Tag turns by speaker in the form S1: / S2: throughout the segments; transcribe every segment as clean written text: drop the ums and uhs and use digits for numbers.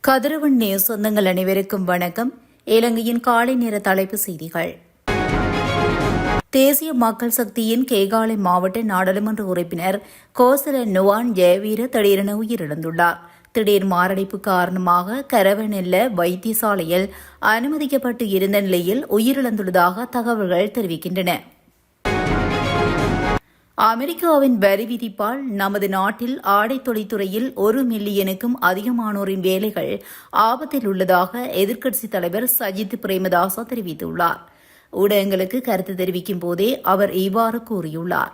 S1: கதிரவன் news சொந்தங்கள் அனைவருக்கும் வணக்கம். இலங்கையின் காலை நேர தலைப்பு செய்திகள். தேசிய மக்கள் சக்தியின் கேகாலை மாவட்ட நாடாளுமன்ற உறுப்பினர் கோசல நுவான் ஜெயவீர திடீரென உயிரிழந்துள்ளார். திடீர் மாரடைப்பு காரணமாக கரவநெல்ல வைத்தியசாலையில் அனுமதிக்கப்பட்டு இருந்த நிலையில் உயிரிழந்துள்ளதாக தகவல்கள் தெரிவிக்கின்றன. அமெரிக்காவின் வரி விதிப்பால் நமது நாட்டில் ஆடை தொழில்துறையில் 1 மில்லியனுக்கும் அதிகமானோரின் வேலைகள் ஆபத்தில் உள்ளதாக எதிர்க்கட்சித் தலைவர் சஜித் பிரேமதாச தெரிவித்துள்ளார். ஊடகங்களுக்கு கருத்து தெரிவிக்கும் போதே அவர் இவ்வாறு கூறியுள்ளார்.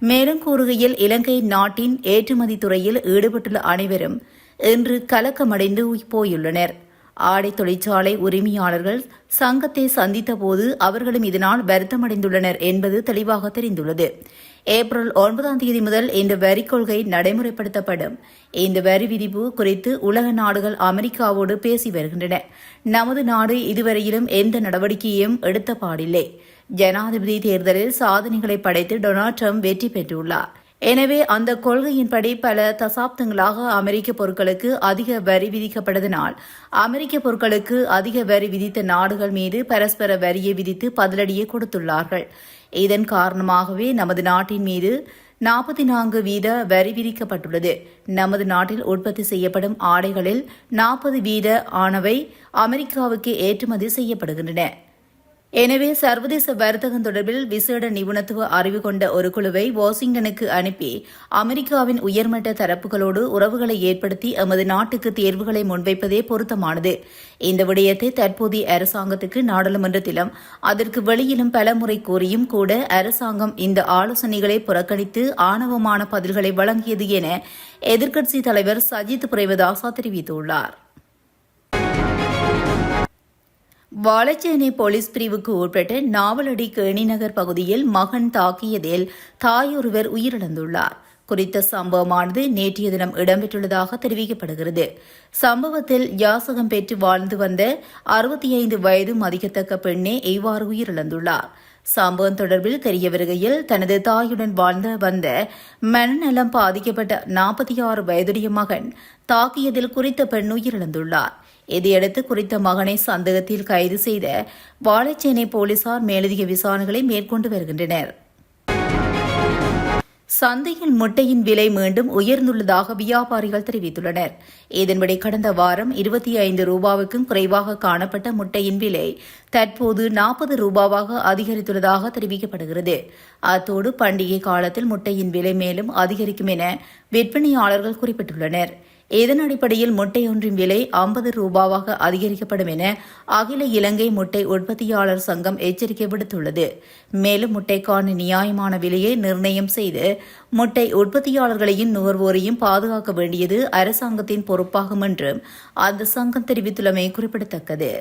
S1: மேலும் கூறுகையில், இலங்கை நாட்டின் ஏற்றுமதி துறையில் ஈடுபட்டுள்ள அனைவரும் இன்று கலக்கமடைந்து போயுள்ளனர். ஆடை தொழிற்சாலை உரிமையாளர்கள் சங்கத்தை சந்தித்தபோது அவர்களும் இதனால் வருத்தமடைந்துள்ளனர் என்பது தெளிவாக தெரிந்துள்ளது. ஏப்ரல் 9 முதல் இந்த வரிக் கொள்கை நடைமுறைப்படுத்தப்படும். இந்த வரி விதிப்பு குறித்து உலக நாடுகள் அமெரிக்காவோடு பேசி வருகின்றன. நமது நாடு இதுவரையிலும் எந்த நடவடிக்கையையும் எடுத்த பாடில்லை. ஜனாதிபதி தேர்தலில் சாதனைகளை படைத்து டொனால்ட் ட்ரம்ப் வெற்றி பெற்றுள்ளார். எனவே அந்த கொள்கையின்படி பல தசாப்தங்களாக அமெரிக்க பொருட்களுக்கு அதிக வரி விதிக்கப்பட்டதனால் அமெரிக்க பொருட்களுக்கு அதிக வரி விதித்த நாடுகள் மீது பரஸ்பர வரியை விதித்து பதிலடியை கொடுத்துள்ளார்கள். இதன் காரணமாகவே நமது நாட்டின் மீது 44% வரி விதிக்கப்பட்டுள்ளது. நமது நாட்டில் உற்பத்தி செய்யப்படும் ஆடைகளில் 40% ஆனவை அமெரிக்காவுக்கு ஏற்றுமதி செய்யப்படுகின்றன. எனவே சர்வதேச வர்த்தகம் தொடர்பில் விசேட நிபுணத்துவ அறிவு கொண்ட ஒரு குழுவை வாஷிங்டனுக்கு அனுப்பி அமெரிக்காவின் உயர்மட்ட தரப்புகளோடு உறவுகளை ஏற்படுத்தி எமது நாட்டுக்கு தேர்வுகளை முன்வைப்பதே பொருத்தமானது. இந்த விடயத்தை தற்போதைய அரசாங்கத்துக்கு நாடாளுமன்றத்திலும் அதற்கு வெளியிலும் பலமுறை கூறியும் கூட அரசாங்கம் இந்த ஆலோசனைகளை புறக்கணித்து ஆணவமான பதில்களை வழங்கியது என எதிர்க்கட்சித் தலைவர் சஜித் பிரேமதாச தெரிவித்துள்ளார். வாழைச்சேனை போலீஸ் பிரிவுக்கு உட்பட்ட நாவலடி கேணிநகர் பகுதியில் மகன் தாக்கியதில் தாயொருவர் உயிரிழந்துள்ளார். குறித்த சம்பவமானது நேற்றைய தினம் இடம்பெற்றுள்ளதாக தெரிவிக்கப்படுகிறது. சம்பவத்தில் யாசகம் பெற்று வாழ்ந்து வந்த 65 வயது மதிக்கத்தக்க பெண்ணே இவ்வாறு உயிரிழந்துள்ளார். சம்பவம் தொடர்பில் தெரிய வருகையில், தனது தாயுடன் வாழ்ந்து வந்த மனநலம் பாதிக்கப்பட்ட 46 வயதுடைய மகன் தாக்கியதில் குறித்த பெண் உயிரிழந்துள்ளார். இதையடுத்து குறித்த மகனை சந்தேகத்தில் கைது செய்த வாழைச்சேனை போலீசார் மேலதிக விசாரணைகளை மேற்கொண்டு வருகின்றனர். சந்தையில் முட்டையின் விலை மீண்டும் உயர்ந்துள்ளதாக வியாபாரிகள் தெரிவித்துள்ளனர். இதன்படி கடந்த வாரம் 25 ரூபாவுக்கும் குறைவாக காணப்பட்ட முட்டையின் விலை தற்போது 40 ரூபாவாக அதிகரித்துள்ளதாக தெரிவிக்கப்படுகிறது. அத்தோடு பண்டிகை காலத்தில் முட்டையின் விலை மேலும் அதிகரிக்கும் என விற்பனையாளர்கள் குறிப்பிட்டுள்ளனர். இதன் அடிப்படையில் முட்டையொன்றின் விலை 50 ரூபாவாக அதிகரிக்கப்படும் என அகில இலங்கை முட்டை உற்பத்தியாளர் சங்கம் எச்சரிக்கை விடுத்துள்ளது. மேலும் முட்டைக்கான நியாயமான விலையை நிர்ணயம் செய்து முட்டை உற்பத்தியாளர்களையும் நுகர்வோரையும் பாதுகாக்க வேண்டியது அரசாங்கத்தின் பொறுப்பாகும் என்றும் அந்த சங்கம் தெரிவித்துள்ளமை குறிப்பிடத்தக்கது.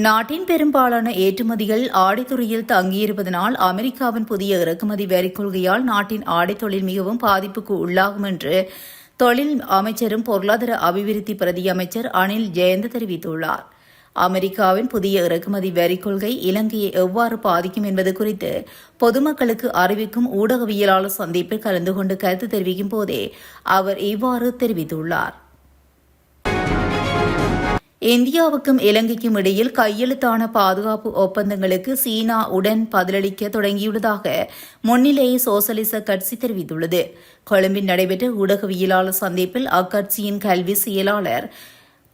S1: நாட்டின் பெரும்பாலான ஏற்றுமதிகள் ஆடைத்துறையில் தங்கியிருப்பதனால் அமெரிக்காவின் புதிய இறக்குமதி வரிக் கொள்கையால் நாட்டின் ஆடைத் தொழில் மிகவும் பாதிப்புக்கு உள்ளாகும் என்று தொழில் அமைச்சரும் பொருளாதார அபிவிருத்தி பிரதி அமைச்சர் அனில் ஜெயந்த் தெரிவித்துள்ளார். அமெரிக்காவின் புதிய இறக்குமதி வரிக் கொள்கை இலங்கையை எவ்வாறு பாதிக்கும் என்பது குறித்து பொதுமக்களுக்கு அறிவிக்கும் ஊடகவியலாளர் சந்திப்பில் கலந்து கொண்டு கருத்து தெரிவிக்கும் போதே அவர் இவ்வாறு தெரிவித்துள்ளார். இந்தியாவுக்கும் இலங்கைக்கும் இடையில் கையெழுத்தான பாதுகாப்பு ஒப்பந்தங்களுக்கு சீனா உடன் பதிலளிக்க தொடங்கியுள்ளதாக முன்னிலை சோசலிச கட்சி தெரிவித்துள்ளது. கொழும்பில் நடைபெற்ற ஊடகவியலாளர் சந்திப்பில் அக்கட்சியின் கல்வி செயலாளர்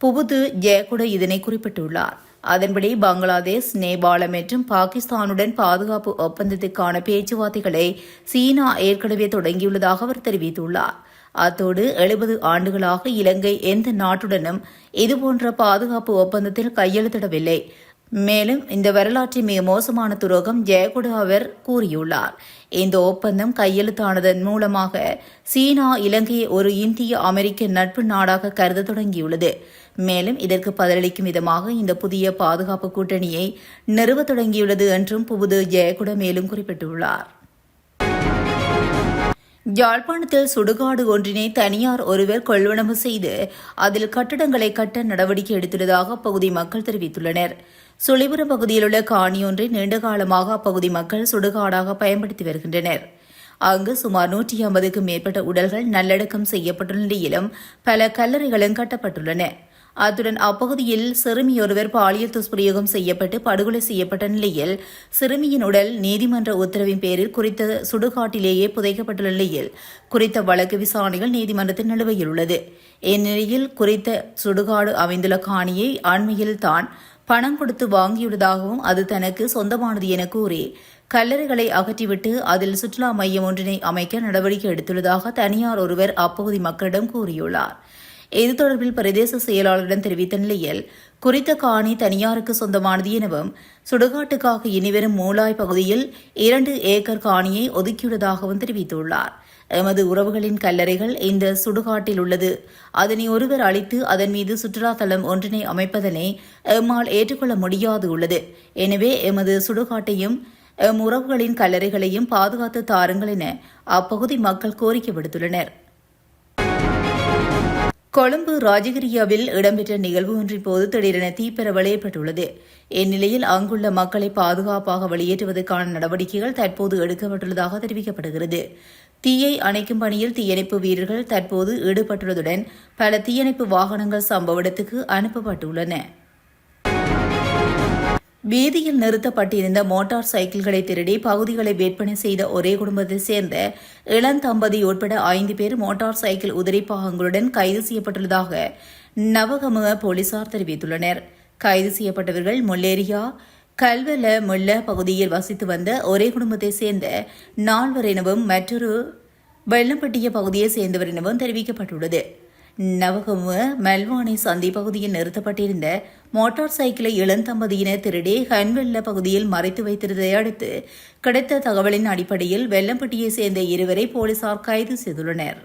S1: புபுது ஜெயகுட இதனை குறிப்பிட்டுள்ளார். அதன்படி பங்களாதேஷ், நேபாளம் மற்றும் பாகிஸ்தானுடன் பாதுகாப்பு ஒப்பந்தத்துக்கான பேச்சுவார்த்தைகளை சீனா ஏற்கனவே தொடங்கியுள்ளதாக அவர் தெரிவித்துள்ளார். அத்தோடு 70 ஆண்டுகளாக இலங்கை எந்த நாட்டுடனும் இதுபோன்ற பாதுகாப்பு ஒப்பந்தத்தில் கையெழுத்திடவில்லை. மேலும் இந்த வரலாற்றின் மிக மோசமான துரோகம் ஜெயகுட அவர் கூறியுள்ளார். இந்த ஒப்பந்தம் கையெழுத்தானதன் மூலமாக சீனா இலங்கையை ஒரு இந்திய அமெரிக்க நட்பு நாடாக கருத தொடங்கியுள்ளது. மேலும் இதற்கு பதிலளிக்கும் விதமாக இந்த புதிய பாதுகாப்பு கூட்டணியை நிறுவ தொடங்கியுள்ளது என்றும் புபுது ஜெயகுட மேலும் குறிப்பிட்டுள்ளார். யாழ்ப்பாணத்தில் சுடுகாடு ஒன்றினை தனியார் ஒருவர் கொள்வனவு செய்து அதில் கட்டடங்களை கட்ட நடவடிக்கை எடுத்துள்ளதாக அப்பகுதி மக்கள் தெரிவித்துள்ளனர். சுழிபுரம் பகுதியில் உள்ள காணியொன்றை நீண்டகாலமாக அப்பகுதி மக்கள் சுடுகாடாக பயன்படுத்தி வருகின்றனர். அங்கு சுமார் 150க்கும் மேற்பட்ட உடல்கள் நல்லடக்கம் செய்யப்பட்டுள்ள நிலையிலும் பல கல்லறைகளும் கட்டப்பட்டுள்ளன. அத்துடன் அப்பகுதியில் சிறுமியொருவர் பாலியல் துஷ்பிரயோகம் செய்யப்பட்டு படுகொலை செய்யப்பட்ட நிலையில் சிறுமியின் உடல் நீதிமன்ற உத்தரவின் பேரில் குறித்த சுடுகாட்டிலேயே புதைக்கப்பட்டுள்ள நிலையில் குறித்த வழக்கு விசாரணைகள் நீதிமன்றத்தில் நிலுவையில் உள்ளது. இந்நிலையில் குறித்த சுடுகாடு அமைந்துள்ள காணியை அண்மையில் தான் பணம் கொடுத்து வாங்கியுள்ளதாகவும் அது தனக்கு சொந்தமானது என கூறி கல்லறைகளை அகற்றிவிட்டு அதில் சுற்றுலா மையம் ஒன்றினை அமைக்க நடவடிக்கை எடுத்துள்ளதாக தனியார் ஒருவர் அப்பகுதி மக்களிடம் கூறியுள்ளார். இது தொடர்பில் பிரதேச செயலாளரிடம் தெரிவித்த நிலையில் குறித்த காணி தனியாருக்கு சொந்தமானது எனவும் சுடுகாட்டுக்காக இனிவரும் மூலாய் பகுதியில் 2 ஏக்கர் காணியை ஒதுக்கியுள்ளதாகவும் தெரிவித்துள்ளார். எமது உறவுகளின் கல்லறைகள் இந்த சுடுகாட்டில் உள்ளது. அதனை ஒருவர் அளித்து அதன் மீது சுற்றுலா தலம் ஒன்றினை அமைப்பதனை எம்மால் ஏற்றுக்கொள்ள முடியாது உள்ளது. எனவே எமது சுடுகாட்டையும் எம் உறவுகளின் கல்லறைகளையும் பாதுகாத்து தாருங்கள் என அப்பகுதி மக்கள் கோரிக்கை விடுத்துள்ளனர். கொழும்பு ராஜகிரியாவில் இடம்பெற்ற நிகழ்வு ஒன்றின் போது திடீரென தீப்பரவல் ஏற்பட்டுள்ளது. இந்நிலையில் அங்குள்ள மக்களை பாதுகாப்பாக வெளியேற்றுவதற்கான நடவடிக்கைகள் தற்போது எடுக்கப்பட்டுள்ளதாக தெரிவிக்கப்படுகிறது. தீயை அணைக்கும் பணியில் தீயணைப்பு வீரர்கள் தற்போது ஈடுபட்டுள்ளதுடன் பல தீயணைப்பு வாகனங்கள் சம்பவ இடத்துக்கு அனுப்பப்பட்டுள்ளன. வீதியில் நிறுத்தப்பட்டிருந்த மோட்டார் சைக்கிள்களை திருடி பகுதிகளை விற்பனை செய்த ஒரே குடும்பத்தைச் சேர்ந்த இளந்தம்பதி உட்பட 5 பேர் மோட்டார் சைக்கிள் உதிரி பாகங்களுடன் கைது செய்யப்பட்டுள்ளதாக நவகமுவ போலீசார் தெரிவித்துள்ளனர். கைது செய்யப்பட்டவர்கள் முல்லேரியா கல்வல முல்ல பகுதியில் வசித்து வந்த ஒரே குடும்பத்தைச் சேர்ந்த 4 எனவும் மற்றொரு வெள்ளம்பட்டிய பகுதியைச் சேர்ந்தவர் எனவும் தெரிவிக்கப்பட்டுள்ளது. நவகமுவ மெல்வானை சந்தி பகுதியில் நிறுத்தப்பட்டிருந்த மோட்டார் சைக்கிளை இளந்தம்பதியினர் திருடி ஹன்வெல்ல பகுதியில் மறைத்து வைத்திருந்ததை அடுத்து கிடைத்த தகவலின் அடிப்படையில் வெள்ளம்பட்டியைச் சேர்ந்த 2 போலீசார் கைது செய்துள்ளனர்.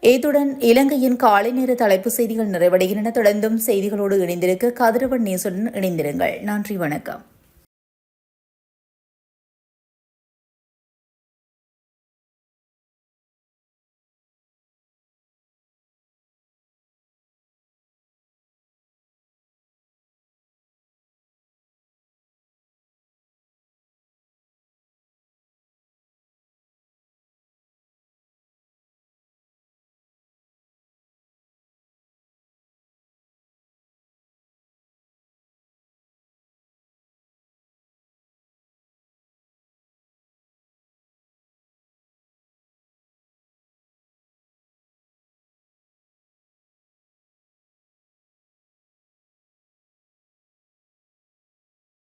S1: இத்துடன் இலங்கையின் காலை நேர தலைப்பு செய்திகள் நிறைவடைகின்றன. தொடர்ந்தும் செய்திகளோடு இணைந்திருக்க கதிரவன் நியூஸுடன் இணைந்திருங்கள். நன்றி, வணக்கம்.